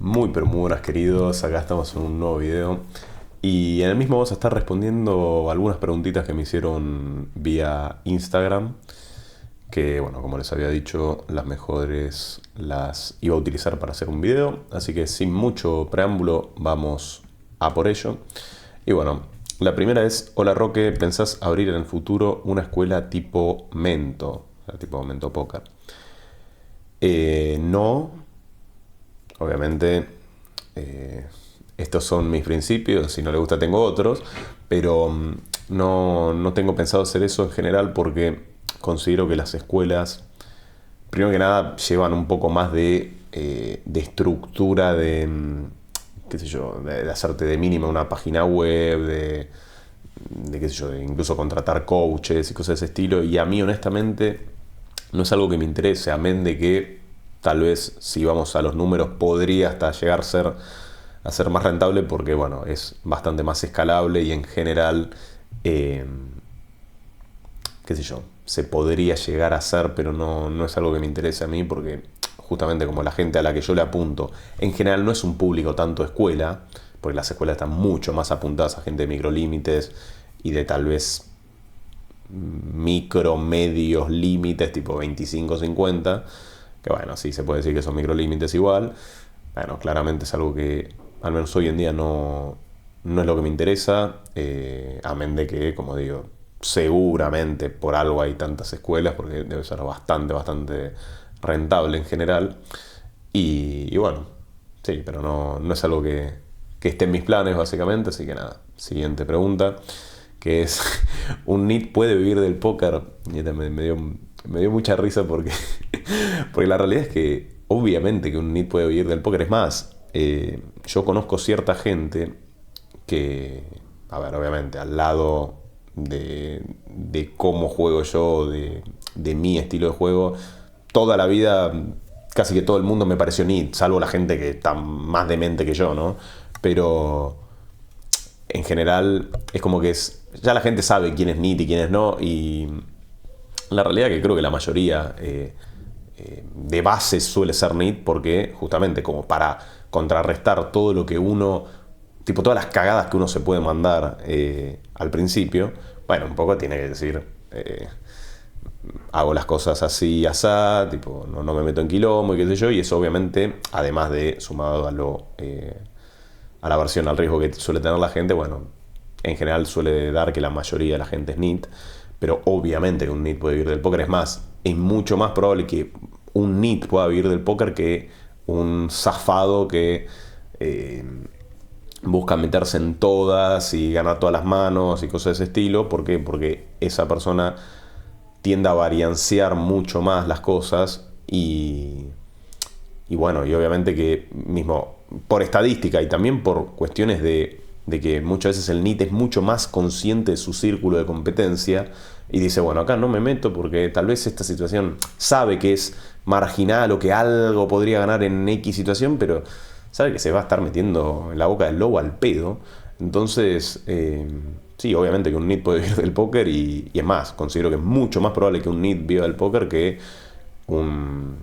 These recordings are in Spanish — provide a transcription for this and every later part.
Muy pero muy buenas queridos, acá estamos en un nuevo video y en el mismo vamos a estar respondiendo algunas preguntitas que me hicieron vía Instagram, que bueno, como les había dicho, las mejores las iba a utilizar para hacer un video, así que sin mucho preámbulo vamos a por ello. Y bueno, la primera es: hola Roque, ¿pensás abrir en el futuro una escuela tipo Mento? O sea, tipo Mento Póker. No, obviamente, eh, estos son mis principios, si no le gusta tengo otros, pero no tengo pensado hacer eso en general porque considero que las escuelas, primero que nada, llevan un poco más de estructura, qué sé yo, de hacerte de mínima una página web, qué sé yo, de incluso contratar coaches y cosas de ese estilo, y a mí honestamente no es algo que me interese, amén de que tal vez si vamos a los números podría hasta llegar a ser más rentable porque bueno, es bastante más escalable y en general, eh, qué sé yo, se podría llegar a hacer, pero no es algo que me interese a mí porque justamente como la gente a la que yo le apunto, en general no es un público tanto escuela, porque las escuelas están mucho más apuntadas a gente de microlímites y de tal vez micro, medios, límites, tipo 25-50, que bueno, sí se puede decir que son microlímites igual. Bueno, claramente es algo que al menos hoy en día no es lo que me interesa, amén de que, como digo, seguramente por algo hay tantas escuelas, porque debe ser bastante rentable en general. Y bueno, sí, pero no es algo que esté en mis planes básicamente, así que nada, siguiente pregunta, que es: ¿un NIT puede vivir del póker? Y esta me dio mucha risa porque, porque la realidad es que obviamente que un NIT puede vivir del póker. Es más, yo conozco cierta gente que, a ver, obviamente, al lado de cómo juego yo, de mi estilo de juego, toda la vida, casi que todo el mundo me pareció NIT, salvo la gente que está más demente que yo, ¿no? Pero en general es como que ya la gente sabe quién es NIT y quién es no, y la realidad es que creo que la mayoría de base suele ser NIT porque justamente como para contrarrestar todo lo que uno, tipo todas las cagadas que uno se puede mandar al principio, bueno, un poco tiene que decir, hago las cosas así y asá, tipo, no me meto en quilombo y qué sé yo, y eso obviamente, además de sumado a la versión al riesgo que suele tener la gente, bueno, en general suele dar que la mayoría de la gente es NIT, pero obviamente que un NIT puede vivir del póker. Es más, es mucho más probable que un NIT pueda vivir del póker que un zafado que busca meterse en todas y ganar todas las manos y cosas de ese estilo. ¿Por qué? Porque esa persona tiende a variancear mucho más las cosas y bueno, y obviamente que mismo por estadística y también por cuestiones de que muchas veces el NIT es mucho más consciente de su círculo de competencia y dice, bueno, acá no me meto porque tal vez esta situación sabe que es marginal o que algo podría ganar en X situación, pero sabe que se va a estar metiendo en la boca del lobo al pedo. Entonces, sí, obviamente que un NIT puede vivir del póker y es más, considero que es mucho más probable que un NIT viva del póker que un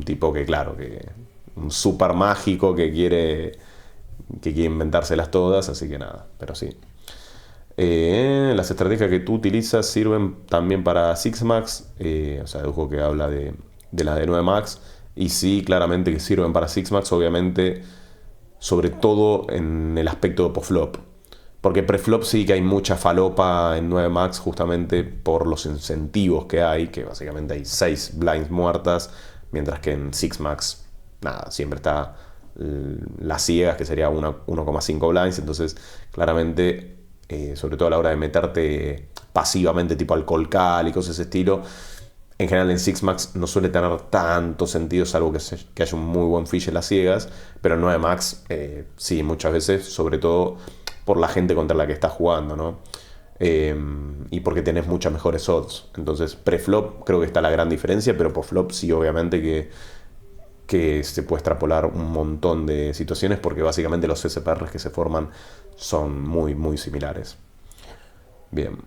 tipo que, claro, que un super mágico que quiere inventárselas todas, así que nada, pero sí. Las estrategias que tú utilizas sirven también para Sixmax, o sea, dedujo que habla de la de 9 Max, y sí, claramente que sirven para Sixmax, obviamente, sobre todo en el aspecto de postflop. Porque preflop sí que hay mucha falopa en 9 Max justamente por los incentivos que hay, que básicamente hay 6 blinds muertas, mientras que en 6 Max, nada, siempre está las ciegas, que sería 1,5 blinds, entonces claramente, sobre todo a la hora de meterte pasivamente tipo al colcal y cosas de ese estilo, en general en Six Max no suele tener tanto sentido, salvo que haya un muy buen fish en las ciegas, pero en 9 Max sí, muchas veces, sobre todo por la gente contra la que estás jugando, ¿no? Y porque tenés muchas mejores odds. Entonces, preflop creo que está la gran diferencia, pero postflop sí, obviamente que se puede extrapolar un montón de situaciones porque básicamente los SPRs que se forman son muy similares. Bien.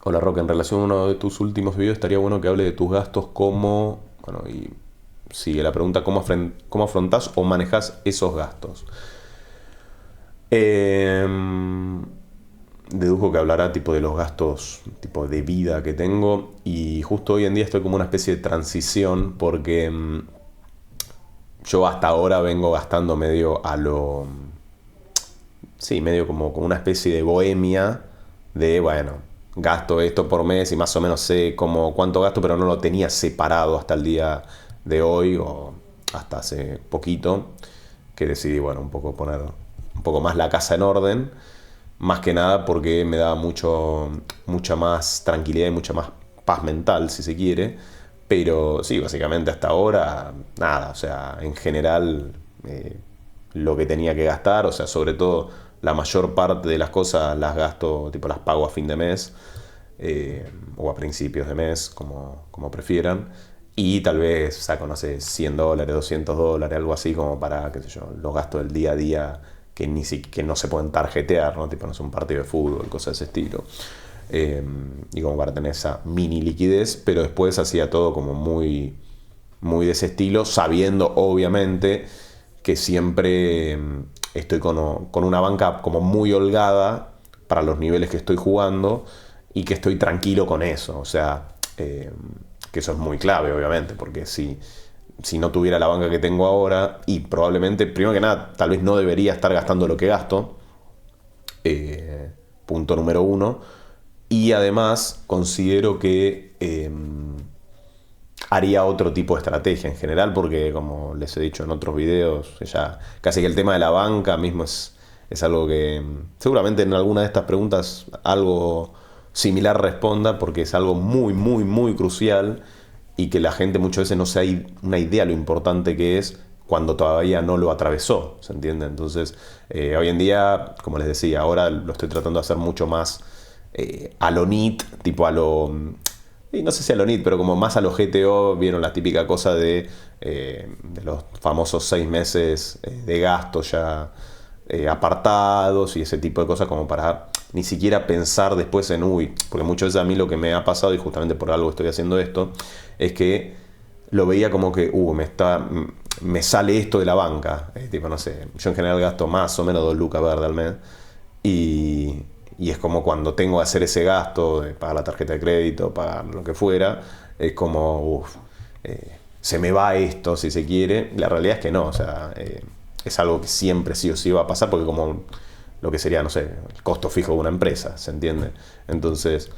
Hola Roque, en relación a uno de tus últimos videos estaría bueno que hable de tus gastos como, bueno, y sigue la pregunta, ¿cómo afrontás o manejás esos gastos? Dedujo que hablará tipo de los gastos tipo de vida que tengo, y justo hoy en día estoy como una especie de transición porque yo hasta ahora vengo gastando medio a lo... Sí, medio como una especie de bohemia de, bueno, gasto esto por mes y más o menos sé como cuánto gasto, pero no lo tenía separado hasta el día de hoy o hasta hace poquito, que decidí, bueno, un poco poner un poco más la casa en orden, más que nada porque me da mucha más tranquilidad y mucha más paz mental, si se quiere. Pero sí, básicamente hasta ahora, nada, o sea, en general lo que tenía que gastar, o sea, sobre todo la mayor parte de las cosas las gasto, tipo las pago a fin de mes o a principios de mes, como prefieran. Y tal vez saco, no sé, $100, $200, algo así, como para, qué sé yo, los gastos del día a día que no se pueden tarjetear, ¿no? Tipo, no es un partido de fútbol, cosas de ese estilo. Y como para tener esa mini liquidez, pero después hacía todo como muy, muy de ese estilo, sabiendo obviamente que siempre estoy con una banca como muy holgada para los niveles que estoy jugando y que estoy tranquilo con eso. O sea, que eso es muy clave, obviamente, porque si no tuviera la banca que tengo ahora, y probablemente, primero que nada, tal vez no debería estar gastando lo que gasto, punto número uno, y además considero que haría otro tipo de estrategia en general, porque como les he dicho en otros videos, ya casi que el tema de la banca mismo es algo que seguramente en alguna de estas preguntas algo similar responda, porque es algo muy, muy, muy crucial y que la gente muchas veces no se da una idea lo importante que es cuando todavía no lo atravesó, ¿se entiende? Entonces, hoy en día, como les decía, ahora lo estoy tratando de hacer mucho más a lo NIT, tipo a lo... Y no sé si a lo NIT, pero como más a lo GTO, vieron la típica cosa de los famosos 6 meses de gasto ya apartados y ese tipo de cosas, como para ni siquiera pensar después en, uy, porque muchas veces a mí lo que me ha pasado, y justamente por algo estoy haciendo esto, es que lo veía como que, me sale esto de la banca. Tipo, no sé, yo en general gasto más o menos 2 lucas verdes al mes. Y es como cuando tengo que hacer ese gasto de pagar la tarjeta de crédito, pagar lo que fuera, es como, se me va esto si se quiere. La realidad es que no, o sea, es algo que siempre sí o sí va a pasar, porque como lo que sería, no sé, el costo fijo de una empresa, ¿se entiende? Entonces,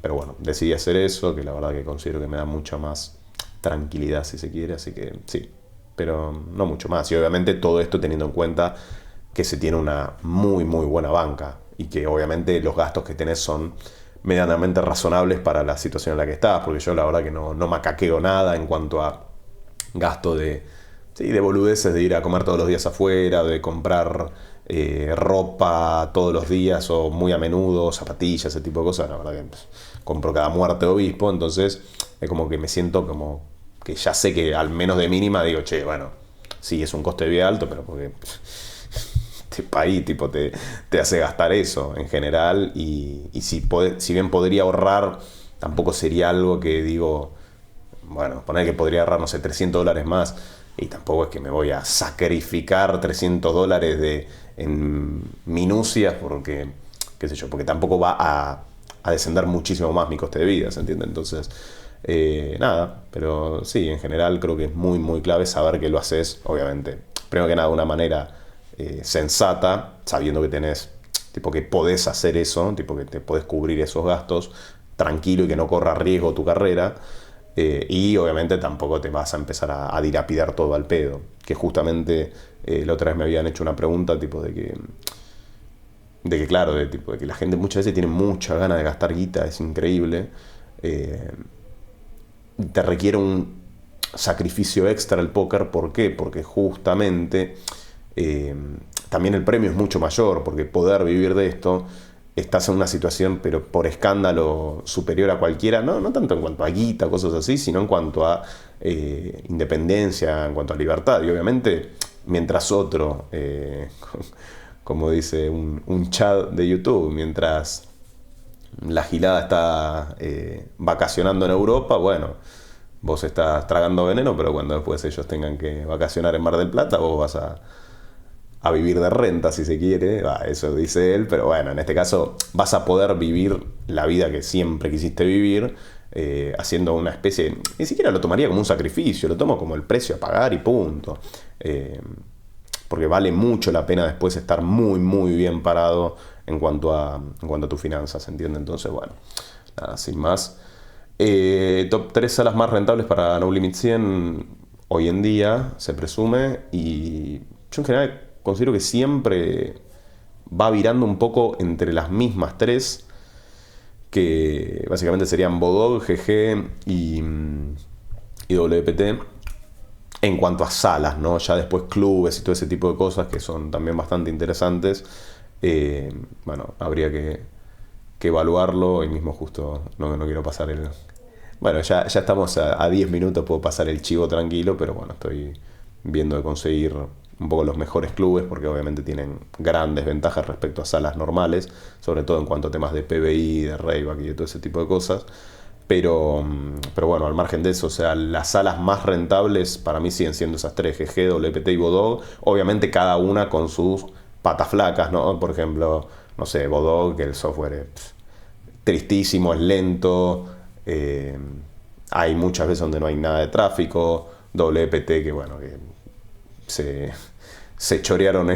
pero bueno, decidí hacer eso, que la verdad que considero que me da mucha más tranquilidad si se quiere, así que sí, pero no mucho más. Y obviamente todo esto teniendo en cuenta que se tiene una muy muy buena banca y que obviamente los gastos que tenés son medianamente razonables para la situación en la que estás, porque yo la verdad que no macaqueo nada en cuanto a gasto sí, de boludeces, de ir a comer todos los días afuera, de comprar ropa todos los días o muy a menudo, zapatillas, ese tipo de cosas. La verdad que pues, compro cada muerte de obispo, entonces es como que me siento como que ya sé que al menos de mínima digo, che, bueno, sí, es un coste de vida alto, pero porque este país tipo, te hace gastar eso en general, y si bien podría ahorrar, tampoco sería algo que digo, bueno, poner que podría ahorrar, no sé, $300 más, y tampoco es que me voy a sacrificar $300 en minucias porque, qué sé yo, porque tampoco va a descender muchísimo más mi coste de vida, ¿se entiende? Entonces, nada, pero sí, en general creo que es muy, muy clave saber que lo haces, obviamente, primero que nada, de una manera sensata, sabiendo que tenés, tipo que podés hacer eso, tipo que te podés cubrir esos gastos tranquilo y que no corra riesgo tu carrera. Y obviamente tampoco te vas a empezar a dilapidar todo al pedo. Que justamente la otra vez me habían hecho una pregunta tipo de que claro, tipo, de que la gente muchas veces tiene mucha ganas de gastar guita, es increíble. Eh, Te requiere un sacrificio extra el póker. ¿Por qué? Porque justamente eh, también el premio es mucho mayor, porque poder vivir de esto, estás en una situación, pero por escándalo superior a cualquiera, no tanto en cuanto a guita, cosas así, sino en cuanto a independencia, en cuanto a libertad. Y obviamente, mientras otro, como dice un chat de YouTube, mientras la gilada está vacacionando en Europa, bueno, vos estás tragando veneno, pero cuando después ellos tengan que vacacionar en Mar del Plata, vos vas a vivir de renta, si se quiere. Eso dice él, pero bueno, en este caso vas a poder vivir la vida que siempre quisiste vivir, haciendo una especie, ni siquiera lo tomaría como un sacrificio, lo tomo como el precio a pagar y punto. Porque vale mucho la pena después estar muy, muy bien parado en cuanto a tus finanzas, ¿entiendes? Entonces, bueno, nada, sin más. Top 3 salas más rentables para No Limit 100 hoy en día, se presume, y yo en general considero que siempre va virando un poco entre las mismas tres, que básicamente serían Bodog, GG y WPT. En cuanto a salas, ¿no? Ya después clubes y todo ese tipo de cosas que son también bastante interesantes. Bueno, habría que evaluarlo. Hoy mismo justo no quiero pasar el... Bueno, ya estamos a 10 minutos, puedo pasar el chivo tranquilo, pero bueno, estoy viendo de conseguir un poco los mejores clubes, porque obviamente tienen grandes ventajas respecto a salas normales, sobre todo en cuanto a temas de PBI, de Rayback y de todo ese tipo de cosas. Pero bueno, al margen de eso, o sea, las salas más rentables para mí siguen siendo esas tres, GG, WPT y Bodog. Obviamente cada una con sus patas flacas, ¿no? Por ejemplo, no sé, Bodog, que el software es tristísimo, es lento, hay muchas veces donde no hay nada de tráfico. WPT, que bueno, que se chorearon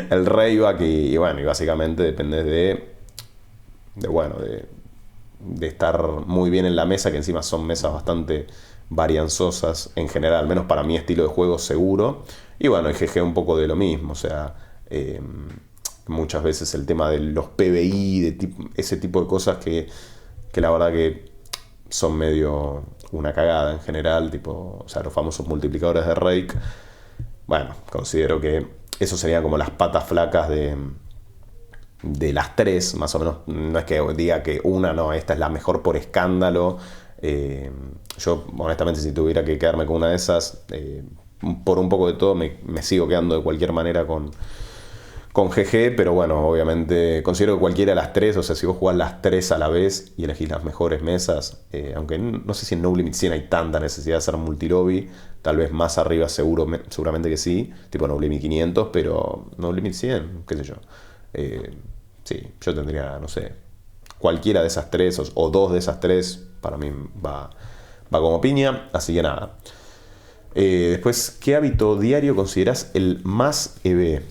el Rayback y bueno, y básicamente depende de estar muy bien en la mesa, que encima son mesas bastante varianzosas en general, al menos para mi estilo de juego seguro. Y bueno, el GG un poco de lo mismo, o sea, muchas veces el tema de los PBI, ese tipo de cosas que la verdad que son medio una cagada en general, tipo, o sea, los famosos multiplicadores de Rake. Bueno, considero que eso serían como las patas flacas de las tres, más o menos. No es que diga que una, no, esta es la mejor por escándalo. Yo, honestamente, si tuviera que quedarme con una de esas, por un poco de todo, me sigo quedando de cualquier manera con GG, pero bueno, obviamente considero que cualquiera de las tres, o sea, si vos jugás las tres a la vez y elegís las mejores mesas, aunque no sé si en No Limit 100 hay tanta necesidad de hacer multilobby, tal vez más arriba seguramente que sí, tipo No Limit 500, pero No Limit 100, qué sé yo. Sí, yo tendría, no sé, cualquiera de esas tres o dos de esas tres, para mí va como piña, así que nada. Después, ¿qué hábito diario considerás el más EV?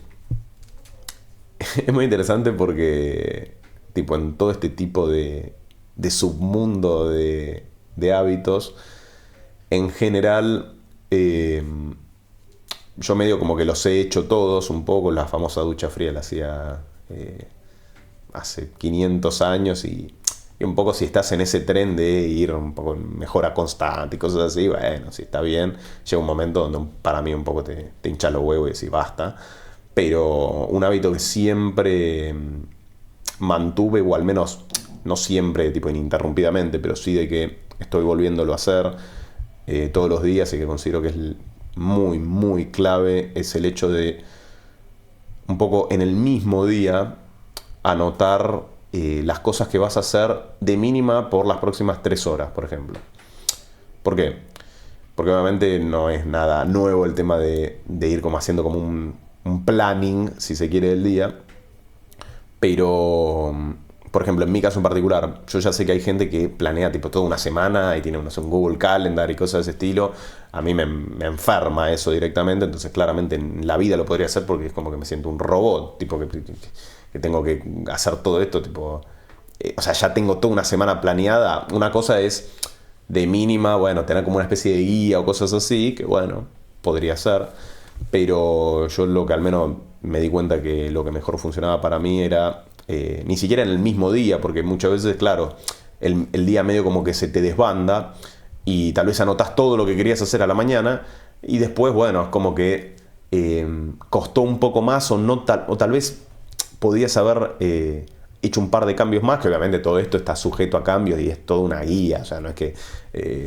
Es muy interesante porque, tipo, en todo este tipo de submundo de hábitos, en general, yo medio como que los he hecho todos un poco. La famosa ducha fría la hacía hace 500 años y un poco si estás en ese tren de ir un poco en mejora constante y cosas así, bueno, si está bien, llega un momento donde para mí un poco te hincha los huevos y decís basta. Pero un hábito que siempre mantuve, o al menos no siempre, tipo ininterrumpidamente, pero sí de que estoy volviéndolo a hacer todos los días y que considero que es muy, muy clave, es el hecho de un poco en el mismo día anotar las cosas que vas a hacer de mínima por las próximas 3 horas, por ejemplo. ¿Por qué? Porque obviamente no es nada nuevo el tema de ir como haciendo como un planning, si se quiere, del día. Pero, por ejemplo, en mi caso en particular, yo ya sé que hay gente que planea tipo toda una semana y tiene un Google Calendar y cosas de ese estilo. A mí me enferma eso directamente, entonces claramente en la vida lo podría hacer porque es como que me siento un robot, tipo que tengo que hacer todo esto, tipo... o sea, ya tengo toda una semana planeada. Una cosa es de mínima, bueno, tener como una especie de guía o cosas así, que bueno, podría ser. Pero yo lo que al menos me di cuenta que lo que mejor funcionaba para mí era ni siquiera en el mismo día, porque muchas veces, claro, el día medio como que se te desbanda y tal vez anotas todo lo que querías hacer a la mañana y después, bueno, es como que costó un poco más o tal vez podías haber hecho un par de cambios más, que obviamente todo esto está sujeto a cambios y es toda una guía, o sea, no es que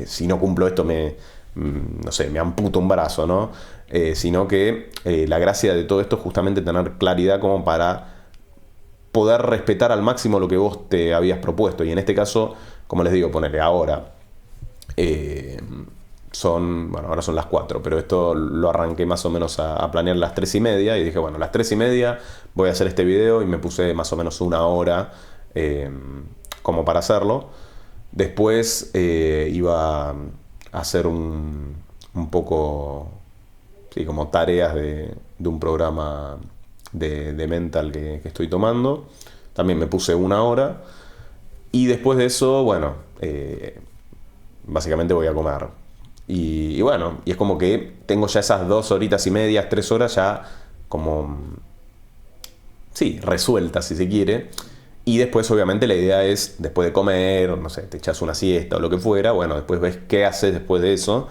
si no cumplo esto no sé, me amputo un brazo, ¿no? Sino que la gracia de todo esto es justamente tener claridad como para poder respetar al máximo lo que vos te habías propuesto. Y en este caso, como les digo, ponerle ahora, bueno, ahora son las 4, pero esto lo arranqué más o menos a planear las 3:30 y dije, bueno, a las 3:30 voy a hacer este video y me puse más o menos una hora como para hacerlo. Después iba a hacer un poco, sí, como tareas de un programa de mental que estoy tomando. También me puse una hora. Y después de eso, bueno, básicamente voy a comer. Y bueno, y es como que tengo ya esas 2 horitas y media, 3 horas ya como, sí, resueltas si se quiere. Y después obviamente la idea es, después de comer, no sé, te echas una siesta o lo que fuera, bueno, después ves qué haces después de eso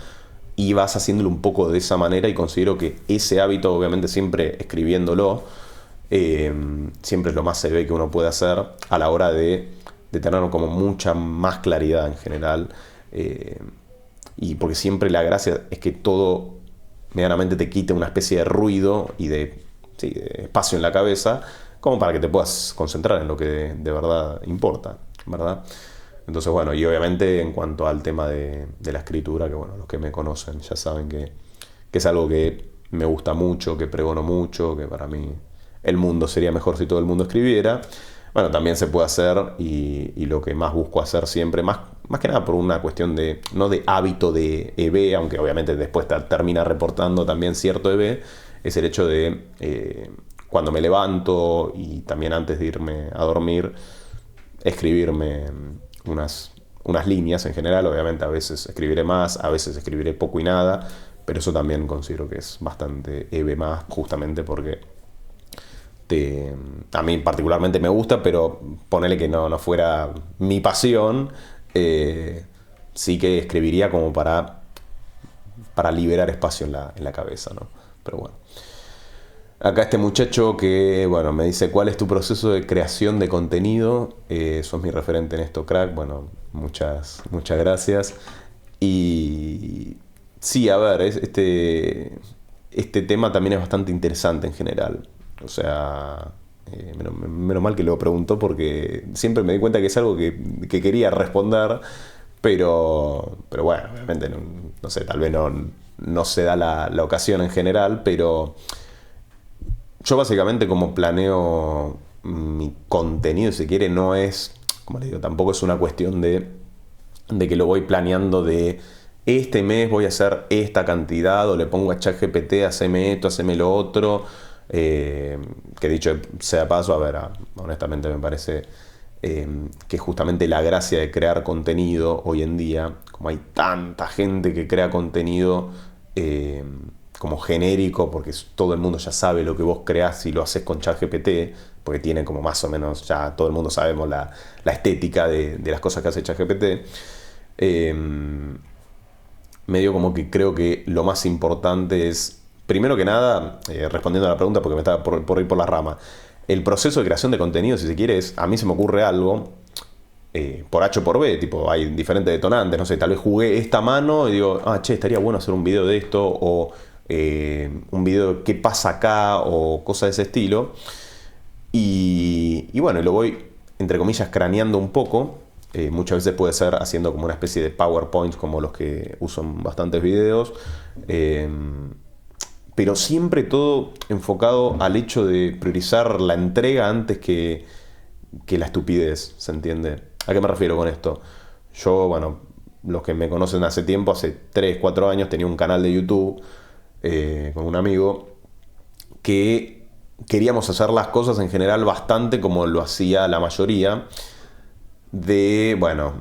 y vas haciéndolo un poco de esa manera y considero que ese hábito, obviamente siempre escribiéndolo, siempre es lo más se ve que uno puede hacer a la hora de tener como mucha más claridad en general. Y porque siempre la gracia es que todo medianamente te quite una especie de ruido y sí, de espacio en la cabeza, como para que te puedas concentrar en lo que de verdad importa, ¿verdad? Entonces, bueno, y obviamente en cuanto al tema de la escritura, que bueno, los que me conocen ya saben que es algo que me gusta mucho, que pregono mucho, que para mí el mundo sería mejor si todo el mundo escribiera. Bueno, también se puede hacer y lo que más busco hacer siempre, más que nada por una cuestión de, no de hábito de EB, aunque obviamente después termina reportando también cierto EB, es el hecho de cuando me levanto y también antes de irme a dormir, escribirme unas líneas en general. Obviamente a veces escribiré más, a veces escribiré poco y nada, pero eso también considero que es bastante EB más, justamente porque a mí particularmente me gusta, pero ponele que no fuera mi pasión, sí que escribiría como para liberar espacio en la cabeza, ¿no? Pero bueno. Acá este muchacho que, bueno, me dice, ¿cuál es tu proceso de creación de contenido? Sos mi referente en esto, crack. Bueno, muchas gracias. Y sí, a ver, este tema también es bastante interesante en general. O sea, menos mal que lo preguntó porque siempre me di cuenta que es algo que quería responder, pero bueno, obviamente no sé, tal vez no se da la ocasión en general, pero yo básicamente como planeo mi contenido, si quiere, no es, como les digo, tampoco es una cuestión de que lo voy planeando de este mes voy a hacer esta cantidad o le pongo a ChatGPT, haceme esto, haceme lo otro. Que dicho sea paso, a ver, honestamente me parece que justamente la gracia de crear contenido hoy en día, como hay tanta gente que crea contenido como genérico, porque todo el mundo ya sabe lo que vos creás y lo haces con ChatGPT, porque tiene como más o menos, ya todo el mundo sabemos la estética de las cosas que hace ChatGPT. Medio como que creo que lo más importante es, primero que nada, respondiendo a la pregunta porque me estaba por ir por la rama, el proceso de creación de contenido, si se quiere, es, a mí se me ocurre algo por H o por B, tipo, hay diferentes detonantes, no sé, tal vez jugué esta mano y digo, che, estaría bueno hacer un video de esto, o un video de qué pasa acá, o cosas de ese estilo. Y bueno, lo voy, entre comillas, craneando un poco. Muchas veces puede ser haciendo como una especie de PowerPoint, como los que uso en bastantes videos. Pero siempre todo enfocado al hecho de priorizar la entrega antes que la estupidez, ¿se entiende? ¿A qué me refiero con esto? Yo, bueno, los que me conocen hace tiempo, hace 3, 4 años, tenía un canal de YouTube con un amigo que queríamos hacer las cosas en general bastante como lo hacía la mayoría. Bueno,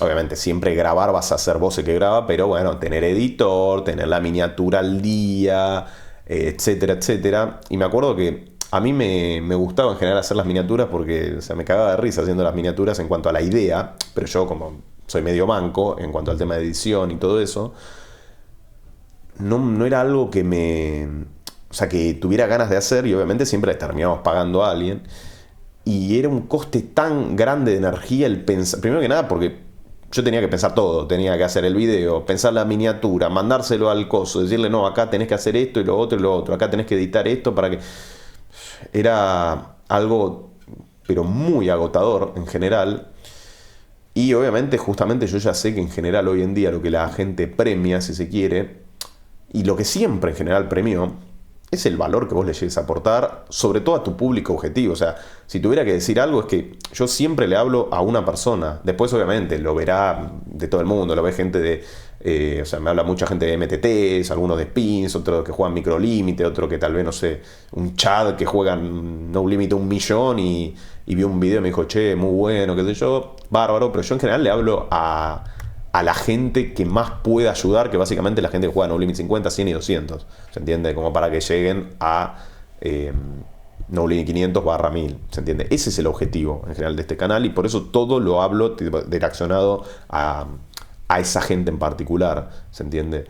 obviamente siempre grabar vas a ser vos el que graba, pero bueno, tener editor, tener la miniatura al día, etcétera, etcétera. Y me acuerdo que a mí me gustaba en general hacer las miniaturas porque, o sea, me cagaba de risa haciendo las miniaturas en cuanto a la idea, pero yo como soy medio manco en cuanto al tema de edición y todo eso, no era algo o sea, que tuviera ganas de hacer, y obviamente siempre terminábamos pagando a alguien. Y era un coste tan grande de energía el pensar. Primero que nada, porque yo tenía que pensar todo. Tenía que hacer el video, pensar la miniatura, mandárselo al coso, decirle, no, acá tenés que hacer esto y lo otro y lo otro. Acá tenés que editar esto para que. Era algo, pero muy agotador en general. Y obviamente, justamente yo ya sé que en general hoy en día lo que la gente premia, si se quiere, y lo que siempre en general premió, es el valor que vos le llegues a aportar, sobre todo a tu público objetivo. O sea, si tuviera que decir algo, es que yo siempre le hablo a una persona. Después, obviamente, lo verá de todo el mundo, lo ve gente de. O sea, me habla mucha gente de MTTs, algunos de Spins, otros que juegan Microlímite, otro que tal vez, no sé, un Chad que juegan No Limite 1 millón y vio un video y me dijo, che, muy bueno, qué sé yo, bárbaro. Pero yo en general le hablo a la gente que más puede ayudar, que básicamente la gente que juega No Limit 50, 100 y 200. ¿Se entiende? Como para que lleguen a No Limit 500 barra 1000. ¿Se entiende? Ese es el objetivo en general de este canal y por eso todo lo hablo direccionado a esa gente en particular. ¿Se entiende?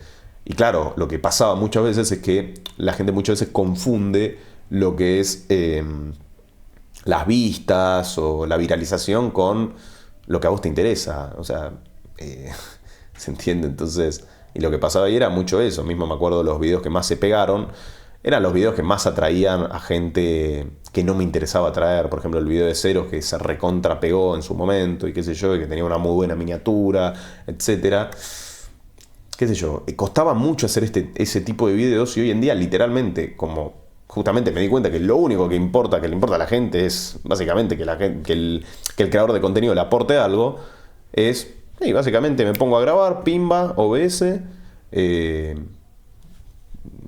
Y claro, lo que pasaba muchas veces es que la gente muchas veces confunde lo que es las vistas o la viralización con lo que a vos te interesa. O sea, eh, ¿se entiende? Entonces, y lo que pasaba ahí era mucho eso. Mismo me acuerdo de los videos que más se pegaron. Eran los videos que más atraían a gente que no me interesaba atraer. Por ejemplo, el video de Ceros que se recontra pegó en su momento y qué sé yo, y que tenía una muy buena miniatura, etcétera. Qué sé yo, costaba mucho hacer ese tipo de videos y hoy en día literalmente, como justamente me di cuenta que lo único que importa, que le importa a la gente es básicamente que el creador de contenido le aporte algo, es, sí, básicamente me pongo a grabar, pimba, OBS,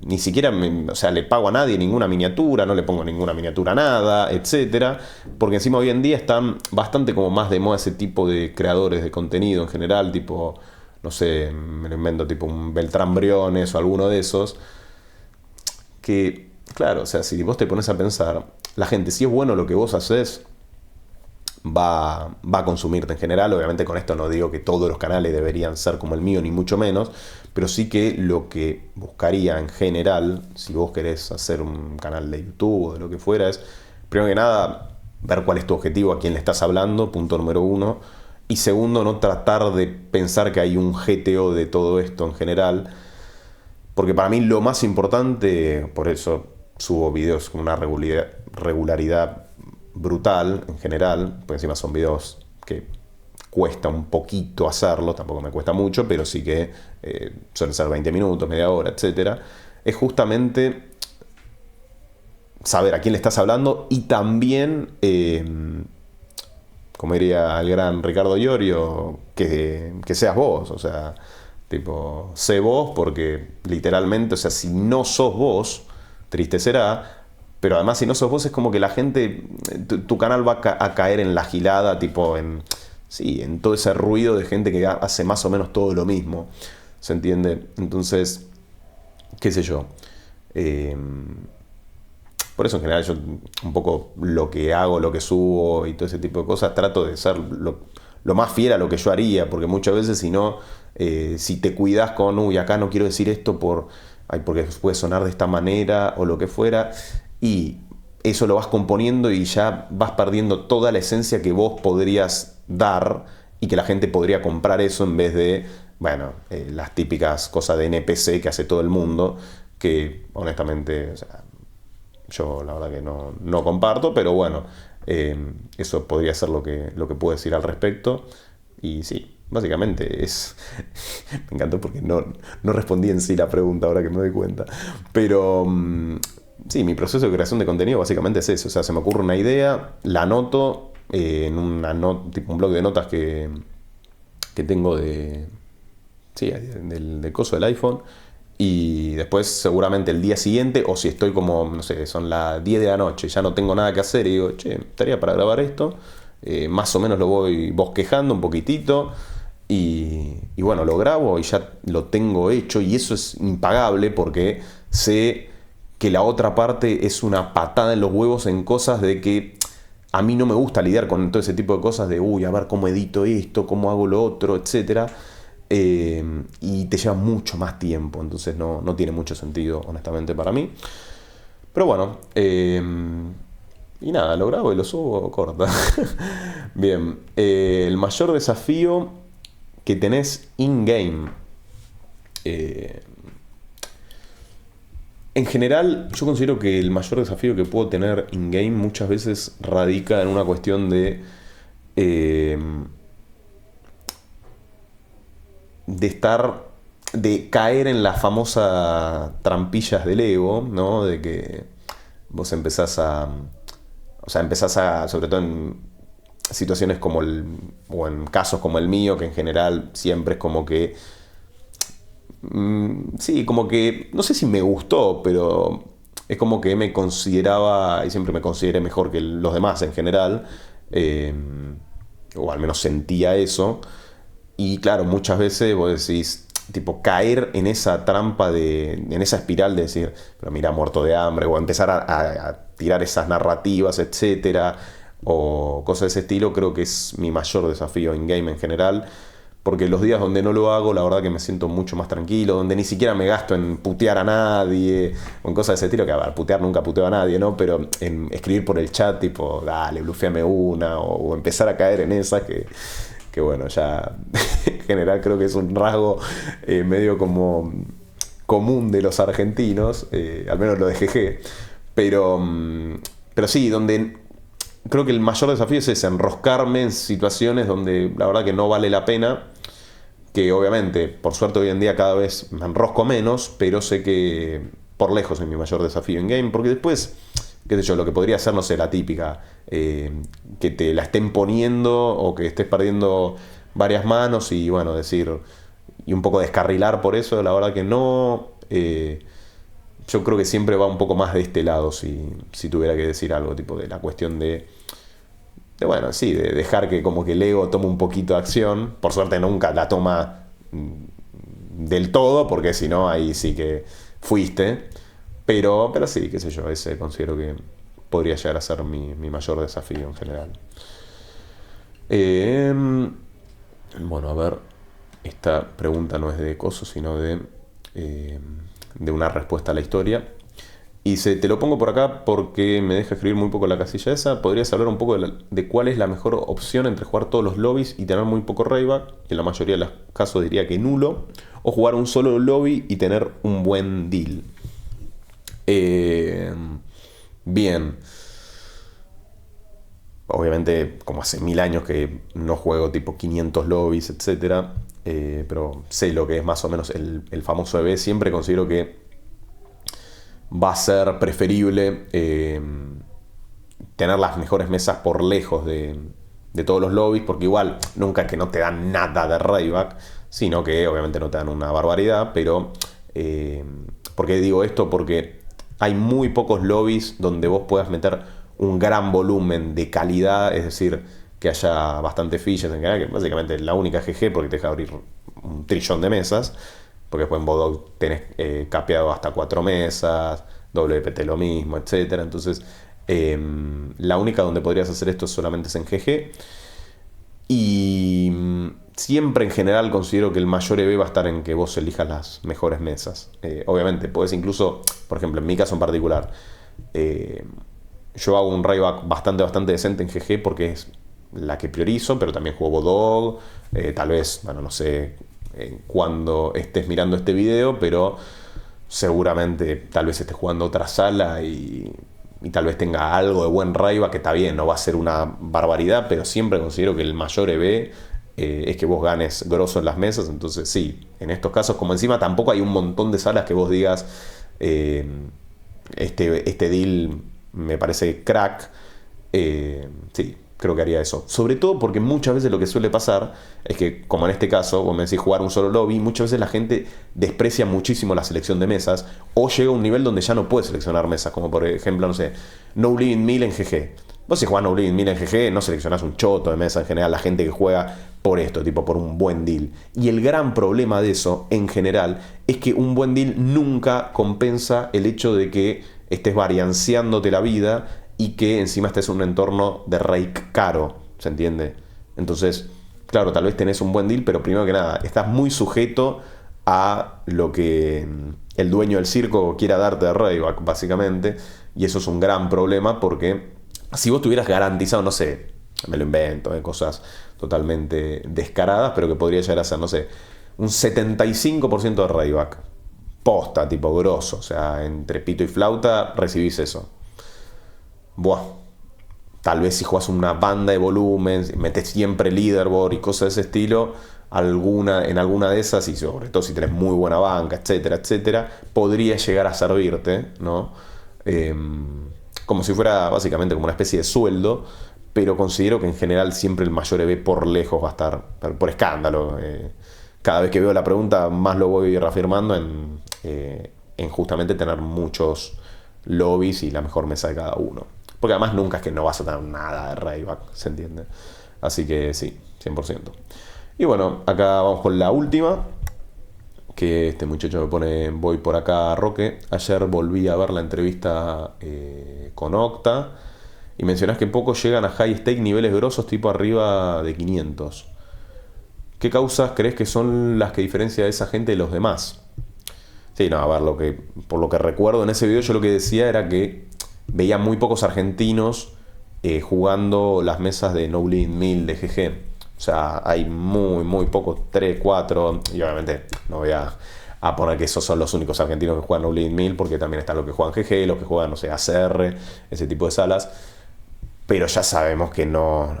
ni siquiera o sea, le pago a nadie ninguna miniatura, no le pongo ninguna miniatura a nada, etcétera, porque encima hoy en día están bastante como más de moda ese tipo de creadores de contenido en general, tipo, no sé, me lo invento, tipo un Beltrán Briones o alguno de esos, que, claro, o sea, si vos te pones a pensar, la gente, si es bueno lo que vos haces, va a consumirte en general. Obviamente con esto no digo que todos los canales deberían ser como el mío, ni mucho menos, pero sí que lo que buscaría en general, si vos querés hacer un canal de YouTube o de lo que fuera, es, primero que nada, ver cuál es tu objetivo, a quién le estás hablando, punto número uno. Y segundo, no tratar de pensar que hay un GTO de todo esto en general, porque para mí lo más importante, por eso subo videos con una regularidad brutal en general, porque encima son videos que cuesta un poquito hacerlo, tampoco me cuesta mucho, pero sí que suelen ser 20 minutos, media hora, etcétera. Es justamente saber a quién le estás hablando y también, como diría el gran Ricardo Iorio, que seas vos, o sea, tipo, sé vos porque literalmente, o sea, si no sos vos, triste será. Pero además, si no sos vos, es como que la gente, tu canal va a caer en la gilada, tipo sí, en todo ese ruido de gente que hace más o menos todo lo mismo. ¿Se entiende? Entonces, qué sé yo. Eh, por eso en general yo un poco lo que hago, lo que subo y todo ese tipo de cosas, trato de ser lo más fiel a lo que yo haría, porque muchas veces si no, si te cuidas con, uy, acá no quiero decir esto porque puede sonar de esta manera o lo que fuera, y eso lo vas componiendo y ya vas perdiendo toda la esencia que vos podrías dar y que la gente podría comprar eso en vez de, bueno, las típicas cosas de NPC que hace todo el mundo, que honestamente, o sea, yo la verdad que no comparto, pero bueno, eso podría ser lo que puedo decir al respecto. Y sí, básicamente es... Me encantó porque no respondí en sí la pregunta ahora que me doy cuenta. Pero sí, mi proceso de creación de contenido básicamente es eso. O sea, se me ocurre una idea, la anoto en tipo un blog de notas que tengo sí, del coso del iPhone. Y después seguramente el día siguiente, o si estoy como, no sé, son las 10 de la noche, ya no tengo nada que hacer y digo, che, estaría para grabar esto, más o menos lo voy bosquejando un poquitito y bueno, lo grabo y ya lo tengo hecho y eso es impagable porque sé que la otra parte es una patada en los huevos en cosas de que a mí no me gusta lidiar con todo ese tipo de cosas de, uy, a ver cómo edito esto, cómo hago lo otro, etcétera. Y te lleva mucho más tiempo, entonces no tiene mucho sentido, honestamente, para mí. Pero bueno, y nada, lo grabo y lo subo corta. Bien, el mayor desafío que tenés in-game. En general, yo considero que el mayor desafío que puedo tener in-game muchas veces radica en una cuestión de de caer en las famosas trampillas del ego, ¿no? De que vos empezás a, sobre todo en situaciones o en casos como el mío, que en general siempre es como que, sí, como que, no sé si me gustó, pero es como que me consideraba, y siempre me consideré mejor que los demás en general, eh, o al menos sentía eso. Y claro, muchas veces vos decís, tipo, caer en esa trampa en esa espiral de decir, pero mira, muerto de hambre, o empezar a tirar esas narrativas, etcétera, o cosas de ese estilo, creo que es mi mayor desafío en game en general. Porque los días donde no lo hago, la verdad que me siento mucho más tranquilo, donde ni siquiera me gasto en putear a nadie, o en cosas de ese estilo, que a ver, putear nunca puteo a nadie, ¿no? Pero en escribir por el chat, tipo, dale, blufeame una, o empezar a caer en esas que bueno, ya en general creo que es un rasgo medio como común de los argentinos, al menos lo de GG, pero sí, donde creo que el mayor desafío es ese, enroscarme en situaciones donde la verdad que no vale la pena, que obviamente, por suerte hoy en día cada vez me enrosco menos, pero sé que por lejos es mi mayor desafío en game, porque después, qué sé yo, lo que podría ser, no sé, la típica, que te la estén poniendo o que estés perdiendo varias manos y bueno, decir, y un poco descarrilar por eso, la verdad que no. Yo creo que siempre va un poco más de este lado, si tuviera que decir algo, tipo de la cuestión bueno, sí, de dejar que como que el ego tome un poquito de acción. Por suerte nunca la toma del todo, porque si no, ahí sí que fuiste. Pero sí, qué sé yo, ese considero que podría llegar a ser mi mayor desafío en general. Bueno, a ver, esta pregunta no es de coso, sino de una respuesta a la historia. Y te lo pongo por acá porque me deja escribir muy poco la casilla esa. Podrías hablar un poco de cuál es la mejor opción entre jugar todos los lobbies y tener muy poco rayback, que en la mayoría de los casos diría que nulo, o jugar un solo lobby y tener un buen deal. Bien. Obviamente, como hace 1000 años que no juego tipo 500 lobbies, etcétera, pero sé lo que es más o menos el famoso EV. Siempre considero que va a ser preferible tener las mejores mesas por lejos de todos los lobbies, porque igual nunca es que no te dan nada de rayback, sino que obviamente no te dan una barbaridad, pero ¿por qué digo esto? Porque hay muy pocos lobbies donde vos puedas meter un gran volumen de calidad, es decir, que haya bastante fichas en general, que básicamente es la única GG porque te deja abrir un trillón de mesas, porque después en Bodog tenés capeado hasta 4 mesas, WPT lo mismo, etcétera. Entonces, la única donde podrías hacer esto solamente es en GG. Y siempre en general considero que el mayor EV va a estar en que vos elijas las mejores mesas. Obviamente, podés incluso, por ejemplo, en mi caso en particular, yo hago un rayback bastante decente en GG porque es la que priorizo, pero también juego Bodog, tal vez, bueno, no sé cuando estés mirando este video, pero seguramente tal vez estés jugando otra sala y tal vez tenga algo de buen rayback, que está bien, no va a ser una barbaridad, pero siempre considero que el mayor EV es que vos ganes grosso en las mesas. Entonces sí, en estos casos, como encima tampoco hay un montón de salas que vos digas este deal me parece crack, sí, creo que haría eso. Sobre todo porque muchas veces lo que suele pasar es que, como en este caso, vos me decís jugar un solo lobby, muchas veces la gente desprecia muchísimo la selección de mesas o llega a un nivel donde ya no puede seleccionar mesas, como por ejemplo, no sé, No Living 1000 en GG. Vos si jugás No Living 1000 en GG no seleccionás un choto de mesa en general, la gente que juega por esto, tipo por un buen deal. Y el gran problema de eso, en general, es que un buen deal nunca compensa el hecho de que estés varianceándote la vida y que encima estés en un entorno de rake caro, ¿se entiende? Entonces, claro, tal vez tenés un buen deal, pero primero que nada, estás muy sujeto a lo que el dueño del circo quiera darte de rayback, básicamente, y eso es un gran problema porque si vos tuvieras garantizado, no sé, me lo invento, cosas totalmente descaradas, pero que podría llegar a ser, no sé, un 75% de rayback, posta, tipo grosso, o sea, entre pito y flauta recibís eso. Buah, tal vez si juegas una banda de volumen, metes siempre leaderboard y cosas de ese estilo, en alguna de esas, y sobre todo si tenés muy buena banca, etcétera, etcétera, podría llegar a servirte, ¿no? Como si fuera básicamente como una especie de sueldo, pero considero que en general siempre el mayor EV por lejos va a estar, por escándalo. Cada vez que veo la pregunta, más lo voy reafirmando en justamente tener muchos lobbies y la mejor mesa de cada uno. Porque además nunca es que no vas a tener nada de Rayback, ¿se entiende? Así que sí, 100%. Y bueno, acá vamos con la última, que este muchacho me pone, voy por acá, Roque. Ayer volví a ver la entrevista con Octa y mencionás que pocos llegan a high stake niveles grosos tipo arriba de 500. ¿Qué causas crees que son las que diferencian a esa gente de los demás? Sí, no, a ver, por lo que recuerdo en ese video yo lo que decía era que veía muy pocos argentinos jugando las mesas de No Limit 1000 de GG. O sea, hay muy pocos, 3, 4, y obviamente no voy a poner que esos son los únicos argentinos que juegan No Limit 1000, porque también están los que juegan GG, los que juegan, no sé, ACR, ese tipo de salas. Pero ya sabemos que no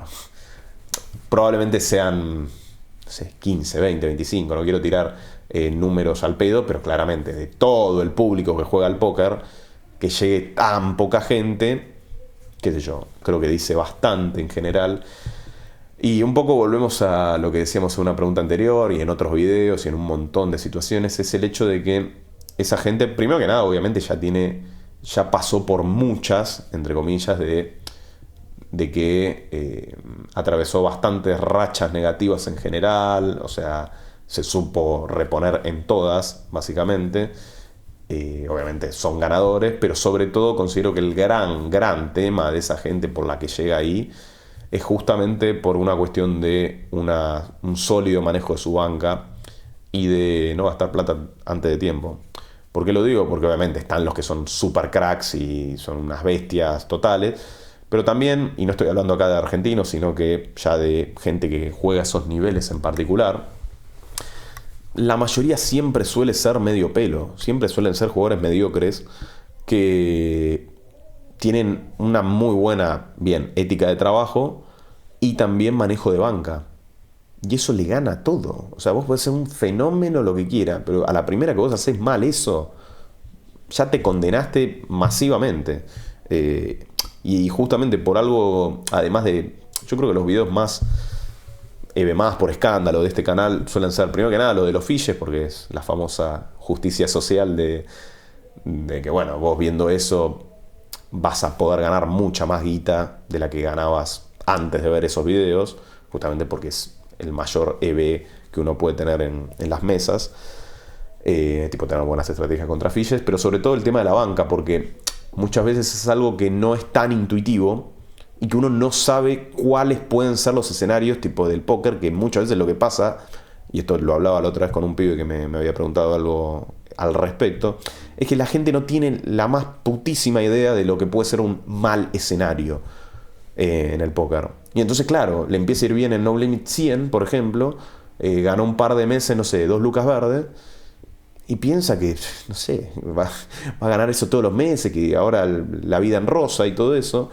probablemente sean, no sé, 15, 20, 25, no quiero tirar números al pedo, pero claramente de todo el público que juega al póker, que llegue tan poca gente, qué sé yo, creo que dice bastante en general. Y un poco volvemos a lo que decíamos en una pregunta anterior y en otros videos y en un montón de situaciones, es el hecho de que esa gente, primero que nada, obviamente ya pasó por muchas, entre comillas, de que atravesó bastantes rachas negativas en general, o sea, se supo reponer en todas, básicamente. Obviamente son ganadores, pero sobre todo considero que el gran tema de esa gente por la que llega ahí es justamente por una cuestión de un sólido manejo de su banca y de no gastar plata antes de tiempo. ¿Por qué lo digo? Porque obviamente están los que son super cracks y son unas bestias totales, pero también, y no estoy hablando acá de argentinos, sino que ya de gente que juega esos niveles en particular, la mayoría siempre suele ser medio pelo, siempre suelen ser jugadores mediocres que tienen una muy buena, ética de trabajo y también manejo de banca. Y eso le gana todo. O sea, vos podés ser un fenómeno, lo que quiera, pero a la primera que vos haces mal eso, ya te condenaste masivamente. Y justamente por algo, además de, yo creo que los videos más por escándalo de este canal suelen ser, primero que nada, lo de los fiches, porque es la famosa justicia social de que, bueno, vos viendo eso vas a poder ganar mucha más guita de la que ganabas antes de ver esos videos, justamente porque es el mayor EV que uno puede tener en las mesas, tipo tener buenas estrategias contra fiches, pero sobre todo el tema de la banca, porque muchas veces es algo que no es tan intuitivo y que uno no sabe cuáles pueden ser los escenarios tipo del póker, que muchas veces lo que pasa, y esto lo hablaba la otra vez con un pibe que me había preguntado algo al respecto, es que la gente no tiene la más putísima idea de lo que puede ser un mal escenario en el póker. Y entonces, claro, le empieza a ir bien en No Limit 100, por ejemplo, ganó un par de meses, no sé, 2 lucas verdes, y piensa que, no sé, va a ganar eso todos los meses, que ahora la vida en rosa y todo eso.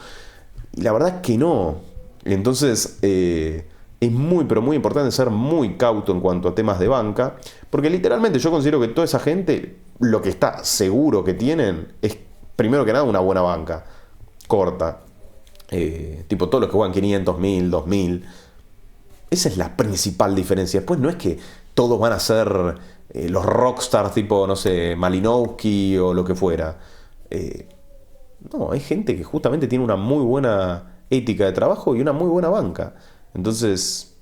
Y la verdad es que no. Entonces, es muy, pero muy importante ser muy cauto en cuanto a temas de banca, porque literalmente yo considero que toda esa gente, lo que está seguro que tienen es, primero que nada, una buena banca, corta. Tipo todos los que juegan 500, 1000, 2000. Esa es la principal diferencia. Después no es que todos van a ser los rockstars tipo, no sé, Malinowski o lo que fuera. No, hay gente que justamente tiene una muy buena ética de trabajo y una muy buena banca. Entonces,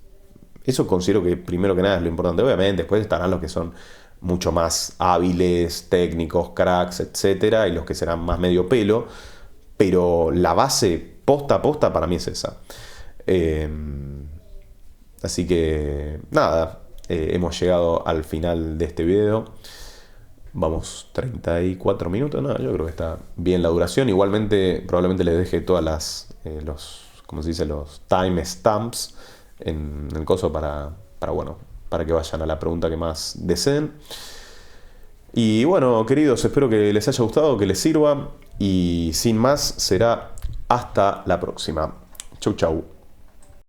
eso considero que primero que nada es lo importante. Obviamente, después estarán los que son mucho más hábiles, técnicos, cracks, etcétera, y los que serán más medio pelo. Pero la base posta a posta para mí es esa. Así que, nada, hemos llegado al final de este video. Vamos, 34 minutos, no, yo creo que está bien la duración. Igualmente, probablemente les deje todas ¿cómo se dice? Los timestamps en el coso para que vayan a la pregunta que más deseen. Y bueno, queridos, espero que les haya gustado, que les sirva. Y sin más, será Hasta la próxima. Chau, chau.